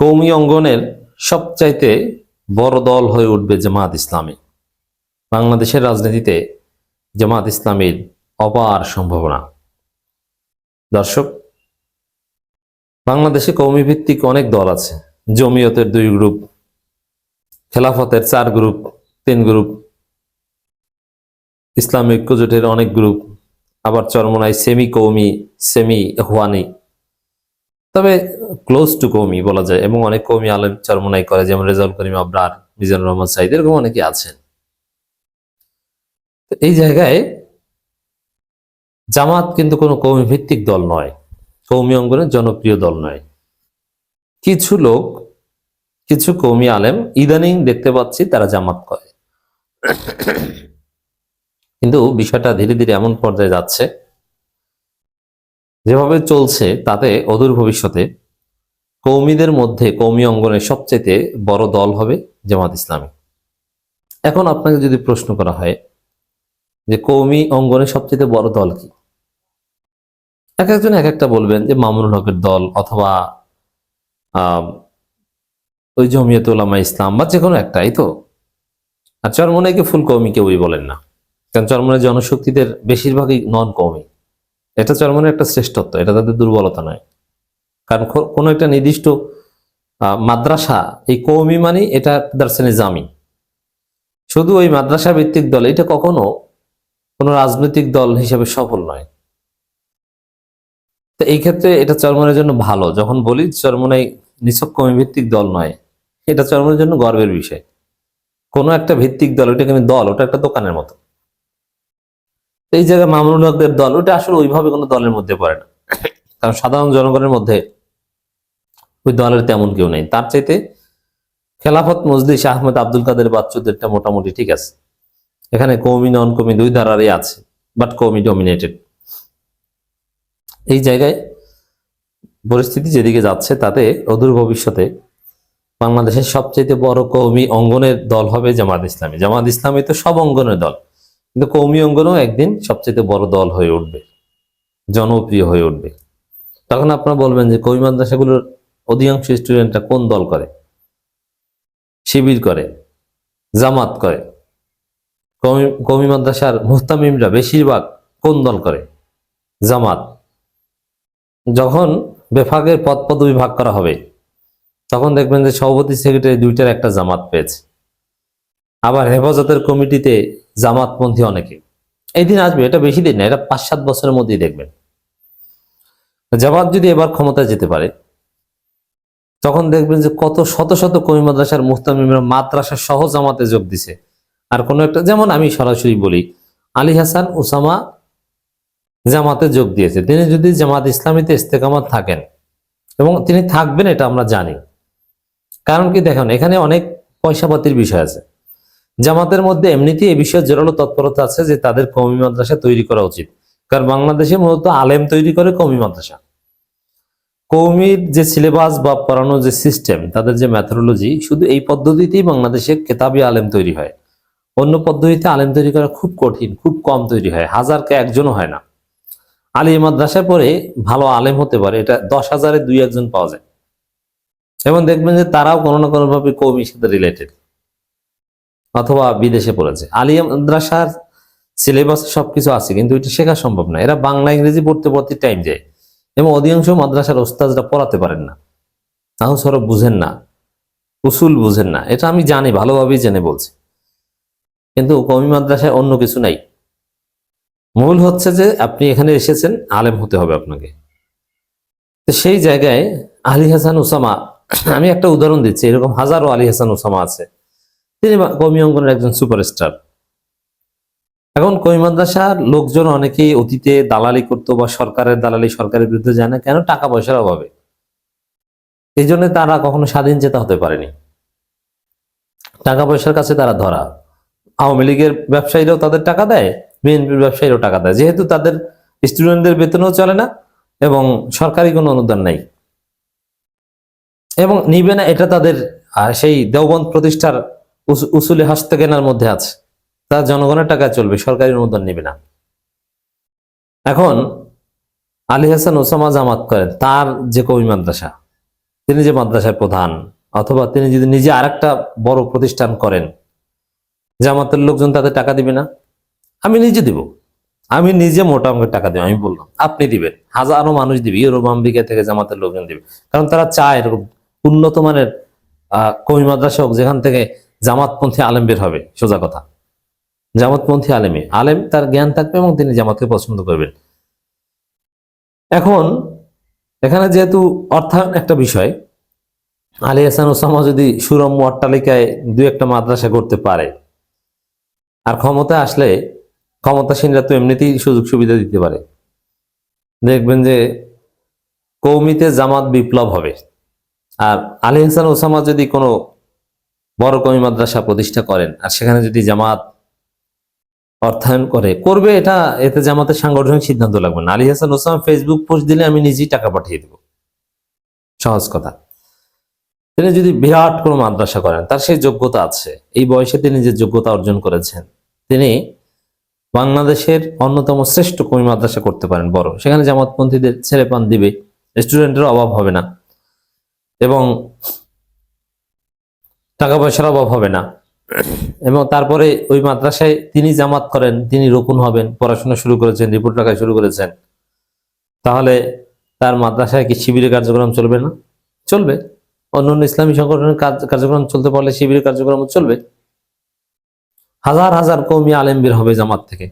কওমি অঙ্গনের সবচাইতে বড় দল হয়ে উঠবে জামাত ইসলামী। বাংলাদেশের রাজনীতিতে জামাত ইসলামীর অপার সম্ভাবনা। দর্শক, বাংলাদেশে কওমি ভিত্তিক অনেক দল আছে। জমিয়তের 2 গ্রুপ, খেলাফতের 4 গ্রুপ, 3 গ্রুপ, ইসলামিক ঐক্যজোটের অনেক গ্রুপ, আবার চরমোনাই সেমি কওমি, সেমি ইখওয়ানি, তবে ক্লোজ টু কওমি বলা যায়। এবং অনেক কওমি আলেম চরমোনাই করে, যেমন রেজাউল করিম আবরার, মিজানুর রহমান সাইদ, এরকম অনেকে আছেন। এই জায়গায় জামাত কিন্তু কোনো কওমি ভিত্তিক দল নয়, কওমি অঙ্গনের জনপ্রিয় দল নয়। কিছু লোক, কিছু কওমি আলেম ইদানিং দেখতে পাচ্ছি তারা জামাত করে, কিন্তু বিষয়টা ধীরে ধীরে এমন পর্যায়ে যাচ্ছে, যেভাবে চলছে তাতে অদূর ভবিষ্যতে কওমিদের মধ্যে কওমি অঙ্গনের সবচেয়ে বড় দল হবে জামাত ইসলামী। এখন আপনাকে যদি প্রশ্ন করা হয় যে কওমি অঙ্গনের সবচেয়ে বড় দল কি, এক একজন এক একটা বলবেন যে মামুনুল হকের দল, অথবা ওই জমিয়ত উলামা ইসলাম, বা যে কোনো একটা। এই তো। আর চরমোনাইকে ফুল কওমি কেউই বলেন না, কারণ চরমোনাইয়ের জনশক্তিদের বেশিরভাগই নন কওমি। এটা চরমোনাইয়ের একটা শ্রেষ্ঠত্ব, এটা তাদের দুর্বলতা নয়। কারণ কোনো একটা নির্দিষ্ট মাদ্রাসা, এই কওমি মানে এটা দারসে নিজামি, শুধু ওই মাদ্রাসা ভিত্তিক দল, এটা কখনো কোনো রাজনৈতিক দল হিসেবে সফল নয়। তো এই ক্ষেত্রে এটা চরমোনাইয়ের জন্য ভালো। যখন বলি চরমোনাই নিছক কওমি ভিত্তিক দল নয়, এটা চরমোনাইয়ের জন্য গর্বের বিষয়। কোনো একটা ভিত্তিক দল, ওটা কিন্তু দল, ওটা একটা দোকানের মতো। এই জায়গায় মামুনুল হকদের দল, ওটা আসলে ওইভাবে কোনো দলের মধ্যে পড়ে না, কারণ সাধারণ জনগণের মধ্যে ওই দলের তেমন কেউ নেই। তার চাইতে খেলাফত মজলিস আহমেদ আব্দুল কাদের বাচ্চুদেরটা মোটামুটি ঠিক আছে। এখানে কওমি নন কওমি 2 ধারারই আছে, বাট কওমি ডমিনেটেড। এই জায়গায় পরিস্থিতি যেদিকে যাচ্ছে তাতে অদূর ভবিষ্যতে বাংলাদেশের সবচেয়ে বড় কওমি অঙ্গনের দল হবে জামাত ইসলামী। জামাত ইসলামী তো সব অঙ্গনের দল, কিন্তু কওমি অঙ্গনও একদিন সবচেয়ে বড় দল হয়ে উঠবে, জনপ্রিয় হয়ে উঠবে। তখন আপনারা বলবেন যে কওমি মাদ্রাসাগুলোর অধিকাংশ স্টুডেন্টরা কোন দল করে? শিবির করে, জামাত করে। কওমি মাদ্রাসার মুহতামিমরা বেশিরভাগ কোন দল করে? জামাত। যখন বেফাকের পদ পদবি ভাগ করা হবে, তখন দেখবেন যে সভাপতি সেক্রেটারি 2টার একটা জামাত পেয়েছে। আবার হেফাজতের কমিটিতে জামাতপন্থী অনেকে। এই দিন আসবে, এটা বেশি দিন না, এটা 5-7 বছরের মধ্যেই দেখবেন। জামাত যদি এবার ক্ষমতায় যেতে পারে, তখন দেখবেন যে কত শত শত কওমি মাদ্রাসার মুহতামিমরা মাদ্রাসা সহ জামাতে যোগ দিছে। আর কোনো একটা, যেমন আমি সরাসরি বলি, আলী হাসান ওসামা জামাতে যোগ দিয়েছে। তিনি যদি জামাত ইসলামীতে ইস্তেকামাত থাকেন, এবং তিনি থাকবেন এটা আমরা জানি, কারণ কি দেখেন, এখানে অনেক পয়সাপাতির বিষয় আছে। জামাতের মধ্যে এমনিতেই এই বিষয়ে জোরালো তৎপরতা আছে যে তাদের কওমি মাদ্রাসা তৈরি করা উচিত, কারণ বাংলাদেশে মূলত আলেম তৈরি করে কওমি মাদ্রাসা। কওমির যে সিলেবাস বা পড়ানোর যে সিস্টেম, তাদের যে ম্যাথোডোলজি, শুধু এই পদ্ধতিতেই বাংলাদেশে কেতাবি আলেম তৈরি হয়। অন্য পদ্ধতিতে আলেম তৈরি করা খুব কঠিন, খুব কম তৈরি হয়, 1000কে একজনও হয় না। আলী মাদ্রাসায় পড়ে ভালো আলেম হতে পারে, এটা 10,000-এ 2-1 পাওয়া যায়। এবং দেখবেন যে তারাও কোনো না কোনো ভাবে কওমির সাথে রিলেটেড, অথবা বিদেশে পড়েছে। আলী মাদ্রাসার সিলেবাসে সবকিছু আছে, কিন্তু এটা শেখা সম্ভব না। এরা বাংলা ইংরেজি পড়তে পড়তে টাইম যায়, এবং অধিকাংশ মাদ্রাসার ওস্তাদরা পড়াতে পারেন না, নাহু সরফ বুঝেন না, উসুল বুঝেন না। এটা আমি জানি, ভালোভাবেই জেনে বলছি। কিন্তু কওমি মাদ্রাসায় অন্য কিছু নাই। মূল হচ্ছে যে আপনি এখানে এসেছেন, আলেম হতে হবে আপনাকে। তো সেই জায়গায় আলী হাসান ওসামা, আমি একটা উদাহরণ দিচ্ছি, এরকম হাজারো আলী হাসান ওসামা আছে। তিনি কওমি অঙ্গনের একজন সুপারস্টার। এখন কওমি মাদ্রাসার লোকজন অনেকেই অতীতে দালালি করতো, বা সরকারের দালালি, সরকারের বিরুদ্ধে যায় না কেন? টাকা পয়সার অভাবে। এই জন্য তারা কখনো স্বাধীন চেতা হতে পারেনি, টাকা পয়সার কাছে তারা ধরা। আওয়ামী লীগের ব্যবসায়ীরাও তাদের টাকা দেয়, বিএনপির ব্যবসায়ীরাও টাকা দেয়, যেহেতু তাদের স্টুডেন্টদের বেতনও চলে না এবং সরকারি কোনো অনুদান নাই, এবং নিবে না, এটা তাদের সেই দেওবন্দ প্রতিষ্ঠার উসুলে হাসতে কেনার মধ্যে আছে। তারা জনগণের টাকায় চলবে, সরকারি অনুদান নিবে না। এখন আলী হাসান ওসামা জামাত করেন, তার যে কওমি মাদ্রাসা, তিনি যে মাদ্রাসার প্রধান, অথবা তিনি যদি নিজে আরেকটা বড় প্রতিষ্ঠান করেন, জামাতের লোকজন তাদের টাকা দিবে না? আমি নিজে দিব, আমি নিজে মোটা অঙ্কের টাকা দিব। আমি বললাম আপনি দিবেন, হাজারো মানুষ দিবে, ইউরোপ আমেরিকা থেকে জামাতের লোকজন দিবে, কারণ তারা চায় এরকম উন্নত মানের কওমি মাদ্রাসা হোক, যেখান থেকে জামাতপন্থী আলেম বের হবে। সোজা কথা, জামাতপন্থী আলেম তার জ্ঞান থাকবে এবং তিনি জামাতকে পছন্দ করবেন। এখন এখানে যেহেতু অর্থায়ন একটা বিষয়, আলী হাসান ওসামা যদি সুরম্য অট্টালিকায় দুই একটা মাদ্রাসা করতে পারে, আর ক্ষমতা আসলে ক্ষমতাসীনরা তো এমনিতেই সুযোগ সুবিধা দিতে পারে, দেখবেন যে কওমিতে জামাত বিপ্লব হবে। আর আলী হাসান ওসামা যদি কোনো বড় কওমি মাদ্রাসা প্রতিষ্ঠা করেন, আর সেখানে যদি জামাত অর্থায়ন করবে, এতে জামাতের সাংগঠনিক সিদ্ধান্ত লাগবে না। Ali Hasan Osama Facebook post দিলে আমি নিজেই টাকা পাঠিয়ে দেব, সহজ কথা। তিনি যদি বিরাট কোনো মাদ্রাসা করেন, তার সেই যোগ্যতা আছে, এই বয়সে তিনি যে যোগ্যতা অর্জন করেছেন, তিনি বাংলাদেশের অন্যতম শ্রেষ্ঠ কওমি মাদ্রাসা করতে পারেন বড়, সেখানে জামাতপন্থীদের ছেলে পান দিবে, স্টুডেন্টের অভাব হবে না এবং টাকা পয়সার অভাব হবে না। এবং তারপরে ওই মাদ্রাসায় তিনি জামাত করেন, তিনি রকুন হবেন, পড়াশোনা শুরু করেছেন, রিপোর্ট লেখা শুরু করেছেন, তাহলে তার মাদ্রাসায় কি শিবিরের কার্যক্রম চলবে না? চলবে। অন্যান্য ইসলামী সংগঠনের কার্যক্রম চলতে পারলে শিবিরের কার্যক্রম চলবে। হাজার হাজার কওমি আলেম বের হবে জামাত থেকে।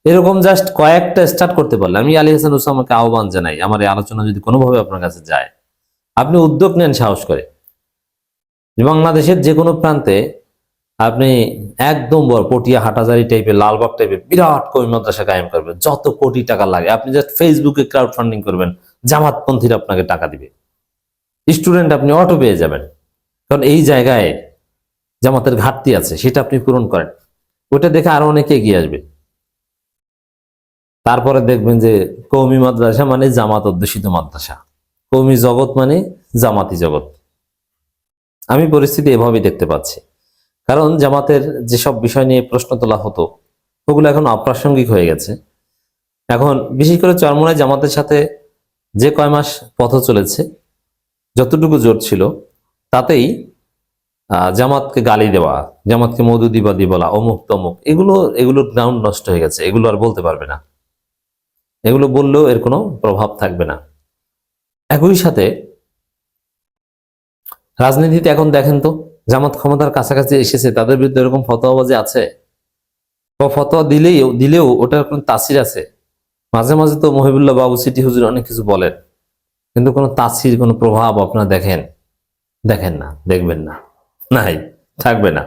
এরকম জাস্ট কয়েকটা স্টার্ট করতে পারলে, আমি আলী হাসান ওসামাকে আহ্বান জানাই, আমার এই আলোচনা যদি কোনোভাবে আপনার কাছে যায়, আপনি উদ্যোগ নেন সাহস করে। বাংলাদেশের যে কোনো প্রান্তে আপনি একদম বড় পটিয়া, হাটাজারি টাইপের, লালবাগ টাইপের বিরাট কওমি মাদ্রাসা কায়েম করবেন, যত কোটি টাকা লাগে। আপনি জাস্ট ফেসবুকে ক্রাউড ফান্ডিং করবেন, জামাতপন্থীরা আপনাকে টাকা দিবে, স্টুডেন্ট আপনি অটো পেয়ে যাবেন। কারণ এই জায়গায় জামাতের ঘাটতি আছে, সেটা আপনি পূরণ করেন, ওটা দেখে আরো অনেকে এগিয়ে আসবে। তারপরে দেখবেন যে কওমি মাদ্রাসা মানে জামাত অধ্যুষিত মাদ্রাসা, কওমি জগৎ মানে জামাতি জগৎ। আমি পরিস্থিতি এভাবেই দেখতে পাচ্ছি। কারণ জামাতের যেসব বিষয় নিয়ে প্রশ্ন তোলা হতো, ওগুলো এখন অপ্রাসঙ্গিক হয়ে গেছে। এখন বিশেষ করে চরমোনাই জামাতের সাথে যে কয় মাস পথ চলেছে, যতটুকু জোর ছিল, তাতেই জামাতকে গালি দেওয়া, জামাতকে মধুদিবাদী বলা, অমুক তমুক, এগুলোর গ্রাউন্ড নষ্ট হয়ে গেছে। এগুলো আর বলতে পারবে না, এগুলো বললেও এর কোনো প্রভাব থাকবে না। একই সাথে রাজনীতিতে এখন দেখেন তো, জামাত ক্ষমতার কাছাকাছি এসেছে, তাদের বিরুদ্ধে এরকম ফতোয়াবাজি আছে, বা ফতোয়া দিলেও ওটার কোনো তাসির আছে। মাঝে মাঝে তো মহিবুল্লাহ বাবু সিটি হুজুর অনেক কিছু বলেন, কিন্তু কোনো তাসির, কোনো প্রভাব আপনারা দেখেন না, দেখবেন না, নাই, থাকবে না।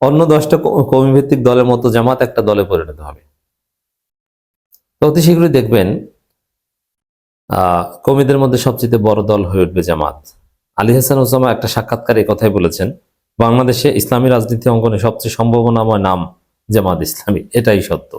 অন্য 10টা কওমি ভিত্তিক দলের মতো জামাত একটা দলে পরিণত হবে। তো অতি শীঘ্রই দেখবেন কওমিদের মধ্যে সবচেয়ে বড় দল হয়ে উঠবে জামাত। আলী হাসান ওসামা একটা সাক্ষাৎকারে এই কথাই বলেছেন, বাংলাদেশে ইসলামী রাজনীতি অঙ্গনে সবচেয়ে সম্ভাবনাময় নাম জামাত ইসলামী, এটাই সত্য।